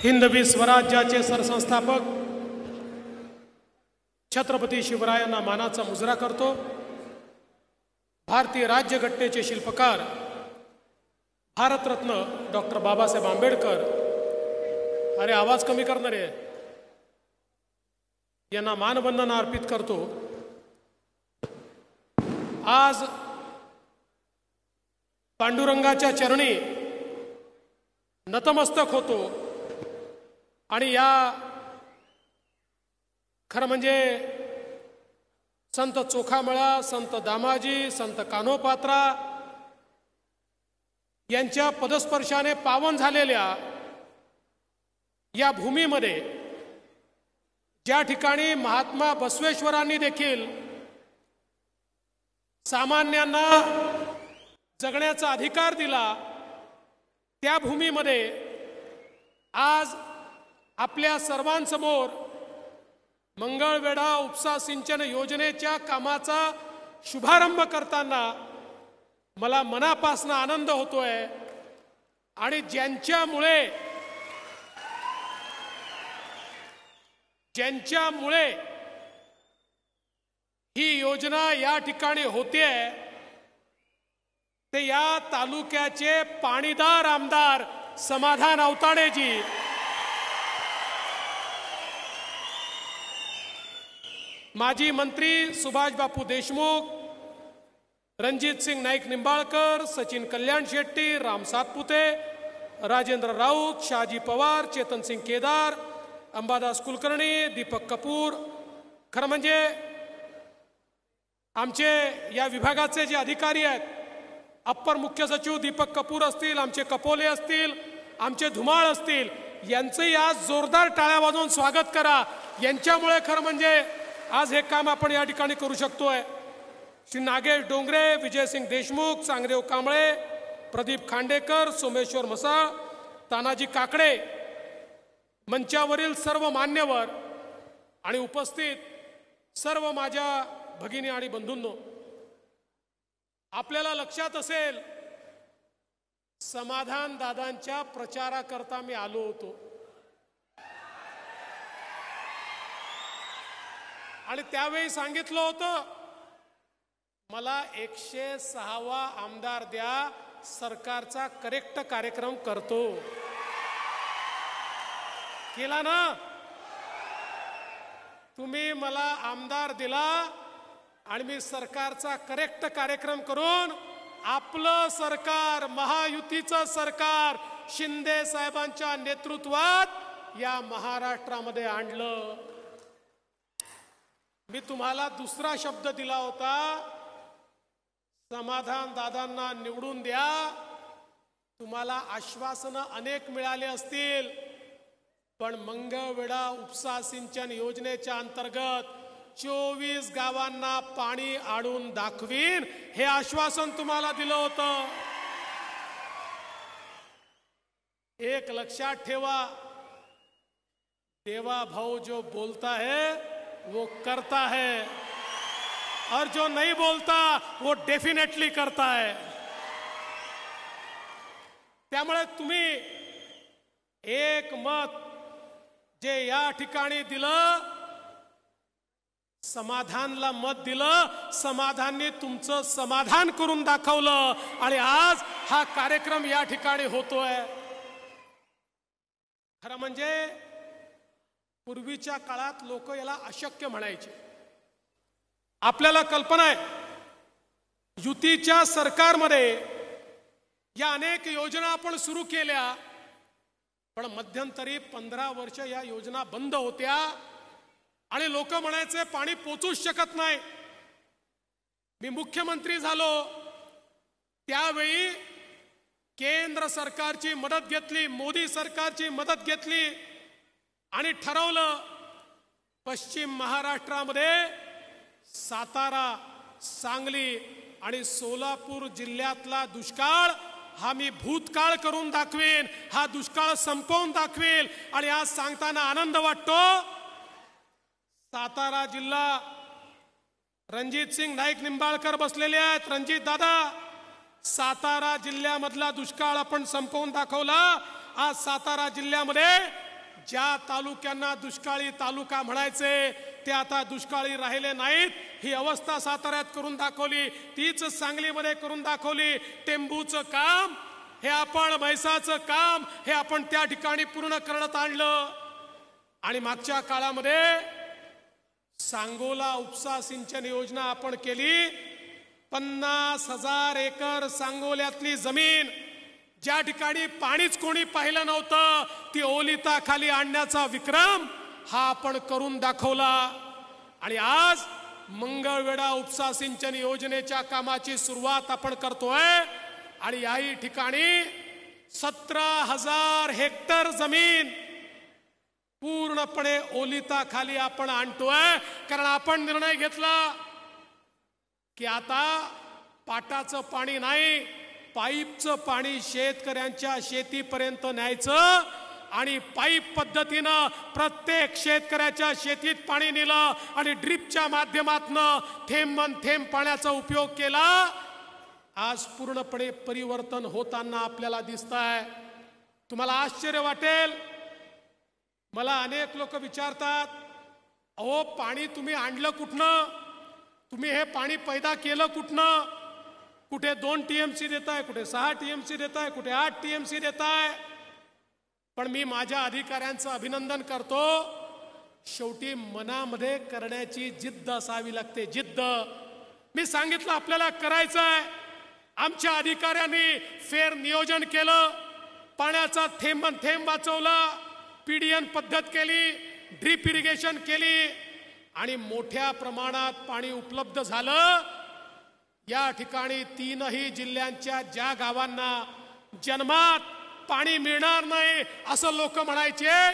हिंदवी स्वराज्याचे सरसंस्थापक छत्रपती शिवरायांना मानाचा मुजरा करतो। भारतीय राज्यघटनेचे शिल्पकार भारतरत्न डॉक्टर बाबासाहेब आंबेडकर, अरे आवाज कमी करणार आहे, यांना मानवंदना अर्पित करतो। आज पांडुरंगाच्या चरणी नतमस्तक होतो आणि या खरं म्हणजे संत चोखामळा, संत दामाजी, संत कान्होपात्रा यांच्या पदस्पर्शाने पावन झालेल्या या भूमीमध्ये ज्या ठिकाणी महात्मा बसवेश्वरांनी देखील सामान्यांना जगण्याचा अधिकार दिला, त्या भूमीमध्ये आज आपल्या सर्वांसमोर मंगळवेढा उपसा सिंचन योजनेच्या कामाचा शुभारंभ करताना मला मनापासून आनंद होतोय। आणि ज्यांच्यामुळे ही योजना या ठिकाणी होते ते या तालुक्याचे पाणीदार आमदार समाधान अवताडेजी, माजी मंत्री सुभाष बापू देशमुख, रणजित सिंग नाईक निंबाळकर, सचिन कल्याण शेट्टी, राम सातपुते, राजेंद्र राऊत, शहाजी पवार, चेतन सिंग केदार, अंबादास कुलकर्णी, दीपक कपूर, खरं म्हणजे आमचे या विभागाचे जे अधिकारी आहेत, अप्पर मुख्य सचिव दीपक कपूर असतील, आमचे कपोले असतील, आमचे धुमाळ असतील, यांचंही आज जोरदार टाळ्या वाजवून स्वागत करा। यांच्यामुळे खरं म्हणजे आज हे काम आपण या ठिकाणी करू शकतोय। श्री नागेश डोंगरे, विजयसिंग देशमुख, सांगदेव कांबळे, प्रदीप खांडेकर, सोमेश्वर मसाळ, तानाजी काकडे, मंचावरील सर्व मान्यवर आणि उपस्थित सर्व माझ्या भगिनी आणि बंधूंनो, आपल्याला लक्षात असेल समाधान दादांच्या प्रचाराकरता मी आलो होतो आणि त्यावेळी सांगितलं होतं मला 106वा आमदार द्या, सरकारचा करेक्ट कार्यक्रम करतो। केला ना? तुम्ही मला आमदार दिला आणि मी सरकारचा करेक्ट कार्यक्रम करून आपलं सरकार, महायुतीचं सरकार शिंदे साहेबांच्या नेतृत्वात या महाराष्ट्रामध्ये आणलं। मी तुम्हाला दुसरा शब्द दिला होता, समाधान दादांना निवडून द्या। तुम्हाला आश्वासनं अनेक मिळाले असतील, पण मंगळवेढा उपसा सिंचन योजनेच्या अंतर्गत 24 गावांना पाणी आणून दाखवीन हे आश्वासन तुम्हाला दिलं होतं। एक लक्षात ठेवा, देवा भाऊ जो बोलता है वो करता है और जो नहीं बोलता वो डेफिनेटली करता है। त्यामुळे तुम्ही एक मत जे या ठिकाणी दिलं, समाधानला मत दिलं, समाधानने तुमचं समाधान करून दाखवलं आणि आज हा कार्यक्रम या ठिकाणी होतोय। खरं म्हणजे पूर्वीच्या काळात लोक याला अशक्य म्हणायचे। आपल्याला कल्पना आहे, युतीच्या सरकारमध्ये या अनेक योजना आपण सुरू केल्या, पण मध्यंतरी 15 वर्ष या योजना बंद होत्या आणि लोक म्हणायचे पाणी पोचूच शकत नाही। मी मुख्यमंत्री झालो त्यावेळी केंद्र सरकारची मदत घेतली, मोदी सरकारची मदत घेतली आणि ठरवलं पश्चिम महाराष्ट्रामध्ये सातारा, सांगली आणि सोलापूर जिल्ह्यातला दुष्काळ हा मी भूतकाळ करून दाखवेन, हा दुष्काळ संपवून दाखवेल। आणि आज सांगताना आनंद वाटतो, सातारा जिल्हा रणजित सिंग नाईक निंबाळकर बसलेले आहेत। रणजित दादा, सातारा जिल्ह्यामधला दुष्काळ आपण संपवून दाखवला। आज सातारा जिल्ह्यामध्ये ज्या तालुक्यांना दुष्काळी तालुका म्हणायचे ते आता दुष्काळी राहिले नाहीत. ही अवस्था साताऱ्यात करून दाखवली, तीच सांगलीमध्ये करून दाखवली. टेंभूचं काम हे आपण, म्हैसाचं काम हे आपण त्या ठिकाणी पूर्ण करण्यात आणलं. आणि मागच्या काळामध्ये सांगोला उपसा सिंचन योजना आपण केली. 50,000 एकर सांगोल्यातली जमीन ज्या ठिकाणी पाणीच कोणी पाहिलं नव्हतं ती ओलिताखाली आणण्याचा विक्रम हा आपण करून दाखवला. आणि आज मंगळवेढा उपसा सिंचन योजनेच्या कामाची सुरुवात आपण करतोय. आणि याही ठिकाणी 17,000 हेक्टर जमीन पूर्णपणे ओलिताखाली आपण आणतोय. कारण आपण निर्णय घेतला की आता पाटाचं पाणी नाही, पाईपचं पाणी शेतकऱ्यांच्या शेतीपर्यंत न्यायचं. आणि पाईप पद्धतीनं प्रत्येक शेतकऱ्याच्या शेतीत पाणी नेलं आणि ड्रिपच्या माध्यमातून थेंब थेंब पाण्याचा उपयोग केला. आज पूर्णपणे परिवर्तन होताना आपल्याला दिसतंय. तुम्हाला आश्चर्य वाटेल, मला अनेक लोक विचारतात, अहो पाणी तुम्ही आणलं कुठनं, तुम्ही हे पाणी पैदा केलं कुठनं, कुठे 2 TMC देताय, कुठे 6 TMC देताय, कुठे 8 TMC देताय. पण मी माझ्या अधिकाऱ्यांचं अभिनंदन करतो. शेवटी मनामध्ये करण्याची जिद्द असावी लागते, जिद्द. मी सांगितलं आपल्याला करायचं आहे. आमच्या अधिकाऱ्यांनी फेर नियोजन केलं, पाण्याचा थेंब थेंब वाचवला, PDN पद्धत केली, ड्रीप इरिगेशन केली आणि मोठ्या प्रमाणात पाणी उपलब्ध झालं. या ठिकाणी 3ही जिल्ह्यांच्या ज्या गावांना जन्मात पाणी मिळणार नाही असं लोक म्हणायचे,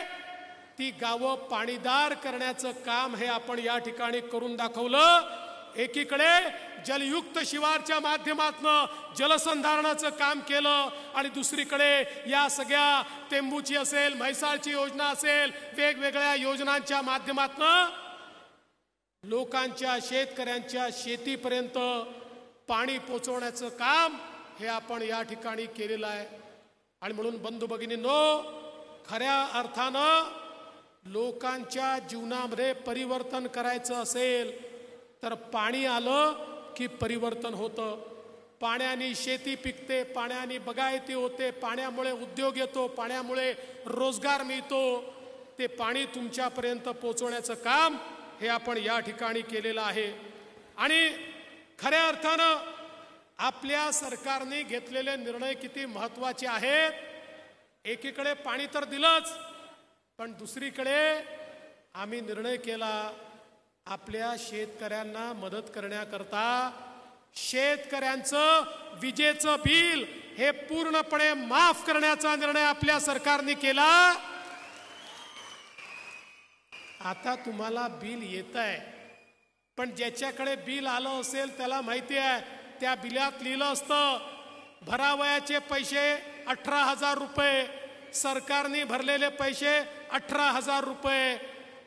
ती गावं पाणीदार करण्याचं काम हे आपण या ठिकाणी करून दाखवलं. एकीकडे जलयुक्त शिवारच्या माध्यमातून जलसंधारणाचं काम केलं आणि दुसरीकडे या सगळ्या टेंभूची असेल, म्हैसाळची योजना असेल, वेगवेगळ्या योजनांच्या माध्यमातून लोकांच्या, शेतकऱ्यांच्या शेतीपर्यंत पाणी पोहोचवण्याचं काम हे आपण या ठिकाणी केलेलं आहे. आणि म्हणून बंधू भगिनींनो, खऱ्या अर्थानं लोकांच्या जीवनामध्ये परिवर्तन करायचं असेल तर पाणी आलं की परिवर्तन होतं. पाण्याने शेती पिकते, पाण्याने बागायती होते, पाण्यामुळे उद्योग येतो, पाण्यामुळे रोजगार मिळतो. ते पाणी तुमच्यापर्यंत पोहोचवण्याचं काम हे आपण या ठिकाणी केलेलं आहे. आणि खऱ्या अर्थानं आपल्या सरकारने घेतलेले निर्णय किती महत्त्वाचे आहेत. एकीकडे पाणी तर दिलंच, पण दुसरीकडे आम्ही निर्णय केला आपल्या शेतकऱ्यांना मदत करण्याकरता शेतकऱ्यांचं विजेचं बिल हे पूर्णपणे माफ करण्याचा निर्णय आपल्या सरकारने केला. आता तुम्हाला बिल येतंय, पण ज्याच्याकडे बिल आलं असेल त्याला माहिती आहे, त्या बिलात लिहिलं असतं भरावयाचे पैसे 18,000 रुपये, सरकारने भरलेले पैसे 18,000 रुपये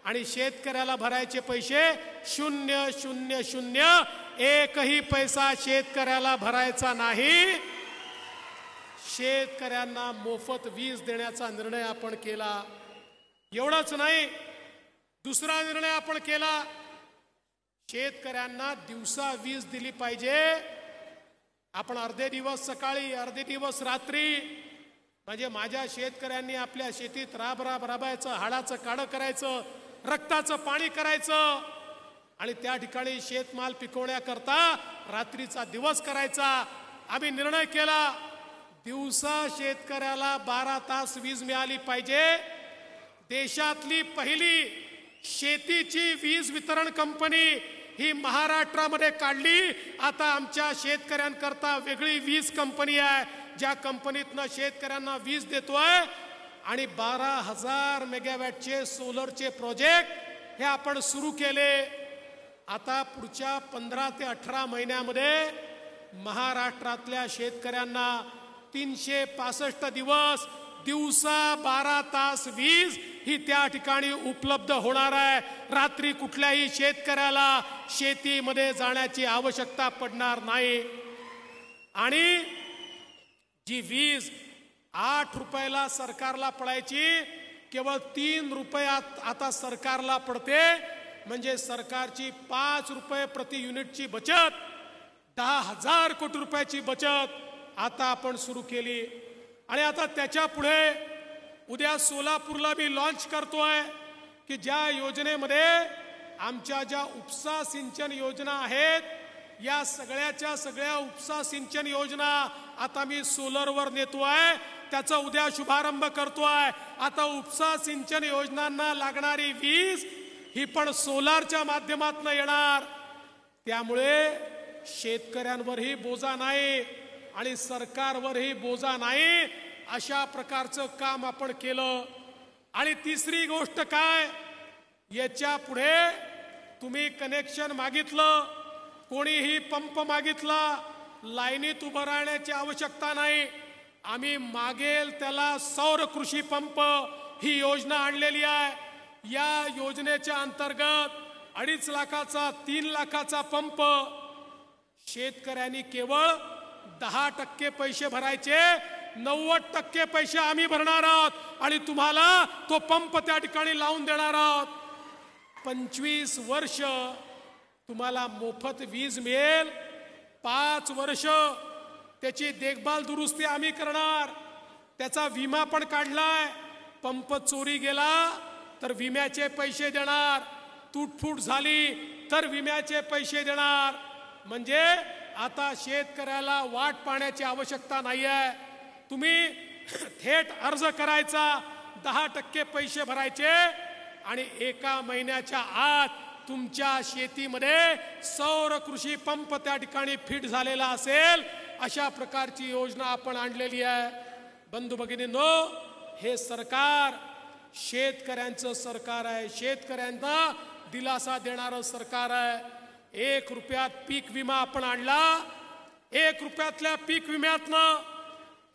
आणि शेतकऱ्याला भरायचे पैसे 0,0,0. एकही पैसा शेतकऱ्याला भरायचा नाही. शेतकऱ्यांना मोफत वीज देण्याचा निर्णय आपण केला. एवढंच नाही, दुसरा निर्णय आपण केला, शेतकऱ्यांना दिवसा वीज दिली पाहिजे. आपण अर्धे दिवस सकाळी, अर्धे दिवस रात्री, म्हणजे माझ्या शेतकऱ्यांनी आपल्या शेतीत राबायचं, हाडाचं काढं करायचं, रक्ताचं पाणी करायचं आणि त्या ठिकाणी शेतमाल पिकवण्याकरता रात्रीचा दिवस करायचा. आम्ही निर्णय केला दिवसा शेतकऱ्याला 12 तास वीज मिळाली पाहिजे. देशातली पहिली शेतीची वीज वितरण कंपनी ही महाराष्ट्रामध्ये काढली. आता आमच्या शेतकऱ्यांकरता वेगळी वीज कंपनी आहे, ज्या कंपनीतनं शेतकऱ्यांना वीज देतोय. आणि 12,000 मेगावॅटचे सोलरचे प्रोजेक्ट हे आपण सुरू केले. आता पुढच्या 15 ते 18 महिन्यामध्ये महाराष्ट्रातल्या शेतकऱ्यांना 365 दिवस दिवसा 12 तास वीज ही त्या ठिकाणी उपलब्ध होणार आहे. रात्री कुठल्याही शेतकऱ्याला शेतीमध्ये जाण्याची आवश्यकता पडणार नाही. आणि जी वीज 8 रुपयाला सरकारला पडायची केवळ 3 रुपयात आता सरकारला पडते. म्हणजे सरकारची 5 रुपये प्रति युनिटची बचत, 10,000 कोटी रुपयाची बचत आता आपण सुरू केली. आणि आता त्याच्या पुढे उद्या सोलापूरला मी लॉन्च करतोय की ज्या योजनेमध्ये आमच्या ज्या उपसा सिंचन योजना आहेत, या सगळ्याच्या सगळ्या उपसा सिंचन योजना आता मी सोलरवर नेतोय. त्याचा उद्या शुभारंभ करतोय. आता उपसा सिंचन योजनांना लागणारी वीज ही पण सोलारच्या माध्यमातून येणार. त्यामुळे शेतकऱ्यांवरही बोजा नाही आणि सरकारवरही बोजा नाही, अशा प्रकारचं काम आपण केलं. आणि तिसरी गोष्ट काय, याच्या पुढे तुम्ही कनेक्शन मागितलं, कोणीही पंप मागितला, लाईनीत उभं राहण्याची आवश्यकता नाही. आम्ही मागेल त्याला सौर कृषी पंप ही योजना आणलेली आहे. या योजनेच्या अंतर्गत 2.5 लाखाचा 3 लाखाचा पंप शेतकऱ्यांनी केवळ 10% पैसे भरायचे, 90% पैसे आम्ही भरणार आहोत आणि तुम्हाला तो पंप त्या ठिकाणी लावून देणार आहोत. 25 वर्ष तुम्हाला मोफत वीज मिळेल. 5 वर्ष त्याची देखभाल दुरुस्ती आम्ही करणार. त्याचा विमा पण काढलाय. पंप चोरी गेला तर विम्याचे पैसे देणार, तुटफूट झाली तर विम्याचे पैसे देणार. म्हणजे आता शेतकऱ्याला वाट पाहण्याची आवश्यकता नाही आहे. तुम्ही थेट अर्ज करायचा, 10% पैसे भरायचे आणि 1 महिन्याच्या आत तुमच्या शेतीमध्ये सौर कृषी पंप त्या ठिकाणी फिट झालेला असेल. अशा प्रकारची योजना आपण आणलेली आहे. बंधू भगिनींनो, हे सरकार शेतकऱ्यांचं सरकार आहे. शेतकऱ्यांना दिलासा देणारं सरकार आहे. 1 रुपयात पीक विमा आपण आणला. 1 रुपयातल्या पीक विम्यातनं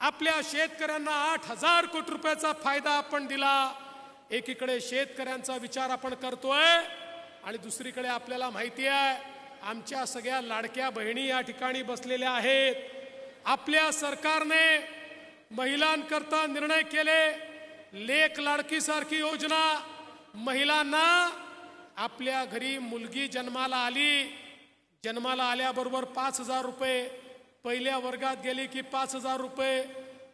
आपल्या शेतकऱ्यांना 8,000 कोटी रुपयाचा फायदा आपण दिला. एकीकडे शेतकऱ्यांचा विचार आपण करतोय आणि दुसरीकडे आपल्याला माहिती आहे आमच्या सगळ्या लाडक्या बहिणी या ठिकाणी बसलेल्या आहेत. आपल्या सरकारने महिलांकरता निर्णय केले. लेक लाडकी सारखी योजना, महिलांना आपल्या घरी मुलगी जन्माला आली, जन्माला आल्याबरोबर 5,000 रुपये, पहिल्या वर्गात गेली की 5,000 रुपये,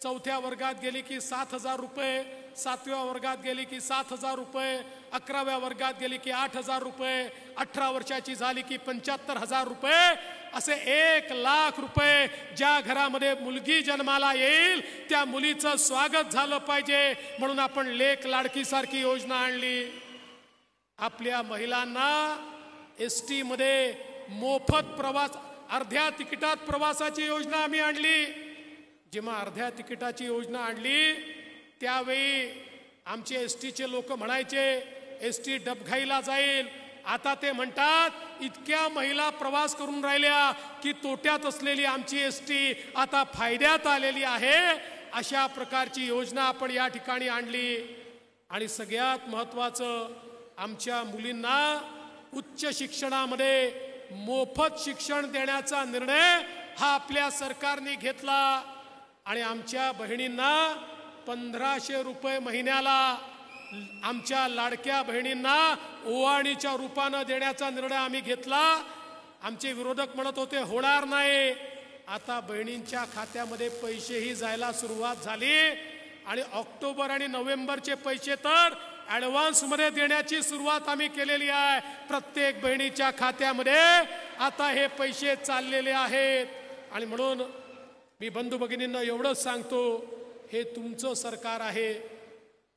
4थ्या वर्गात गेली की 7,000 रुपये, 7व्या वर्गात गेली की 7,000 रुपये, 11व्या वर्गात गेली की 8,000 रुपये, 18 वर्षाची झाली की 75,000 रुपये, असे 1 लाख रुपये ज्या घरामध्ये मुलगी जन्माला येईल त्या मुलीचं स्वागत झालं पाहिजे म्हणून आपण लेक लाडकी सारखी योजना आणली. आपल्या महिलांना ST मध्ये मोफत प्रवास, अर्ध्या तिकिटात प्रवासाची योजना आम्ही आणली. जेव्हा अर्ध्या तिकिटाची योजना आणली त्यावेळी आमचे STचे लोक म्हणायचे ST डबघाईला जाईल. आता ते म्हणतात इतक्या महिला प्रवास करून राहिल्या की तोट्यात असलेली आमची ST आता फायद्यात आलेली आहे. अशा प्रकारची योजना आपण या ठिकाणी आणली. आणि सगळ्यात महत्त्वाचं, आमच्या मुलींना उच्च शिक्षणामध्ये मोफत शिक्षण देण्याचा निर्णय हा आपल्या सरकारने घेतला. आणि आमच्या बहिणींना 1,500 रुपये महिन्याला, आमच्या लाडक्या बहिणींना ओवाळणीच्या रूपानं देण्याचा निर्णय आम्ही घेतला. आमचे विरोधक म्हणत होते होणार नाही. आता बहिणींच्या खात्यामध्ये पैसेही जायला सुरुवात झाली आणि ऑक्टोबर आणि नोव्हेंबरचे पैसे तर ॲडव्हान्स मध्ये देण्याची सुरुवात आम्ही केलेली आहे. प्रत्येक बहिणीच्या खात्यामध्ये आता हे पैसे चाललेले आहेत. आणि म्हणून मी बंधू भगिनींना एवढंच सांगतो, हे तुमचं सरकार आहे.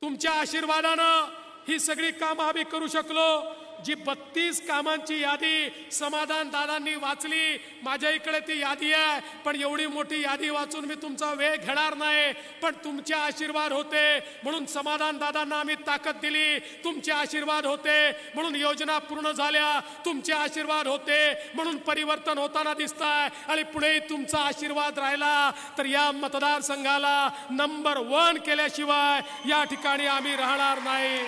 तुमच्या आशीर्वादानं ही सगळी कामं आम्ही करू शकलो. जी 32 कामांची यादी समाधान दादांनी वाचली, माझ्या इकडे ती यादी आहे, पण एवढी मोठी यादी वाचून मी तुमचा वेळ घेणार नाही. पण तुमचे आशीर्वाद होते म्हणून समाधान दादांना आम्ही ताकद दिली. तुमचे आशीर्वाद होते म्हणून योजना पूर्ण झाल्या. तुमचे आशीर्वाद होते म्हणून परिवर्तन होताना दिसतंय. आणि पुढे तुमचा आशीर्वाद राहिला तर या मतदारसंघाला नंबर 1 केल्याशिवाय या ठिकाणी आम्ही राहणार नाही.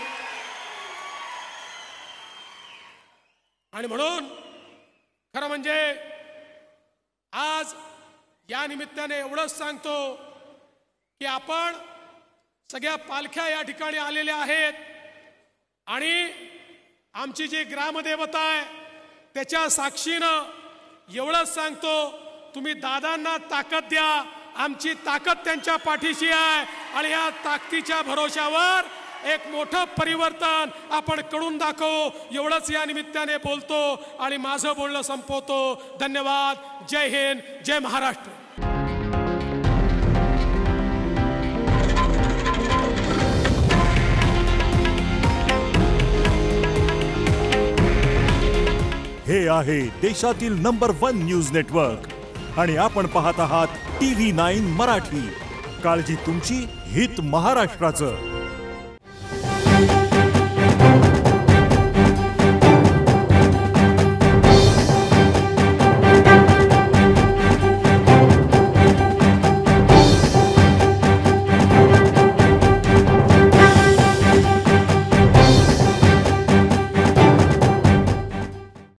आणि म्हणून खरं म्हणजे आज या निमित्ताने एवढंच सांगतो की आपण सगळ्या पालख्या या ठिकाणी आलेल्या आहेत आणि आमची जी ग्रामदेवता आहे त्याच्या साक्षीनं एवढंच सांगतो, तुम्ही दादांना ताकद द्या, आमची ताकद त्यांच्या पाठीशी आहे आणि या ताकदीच्या भरोशावर एक मोठं परिवर्तन आपण करून दाखवू, एवढंच या निमित्ताने बोलतो आणि माझं बोलणं संपवतो. धन्यवाद. जय हिंद, जय महाराष्ट्र. हे आहे देशातील नंबर 1 न्यूज नेटवर्क आणि आपण पाहत आहात TV9 मराठी. काळजी तुमची, हित महाराष्ट्राचं.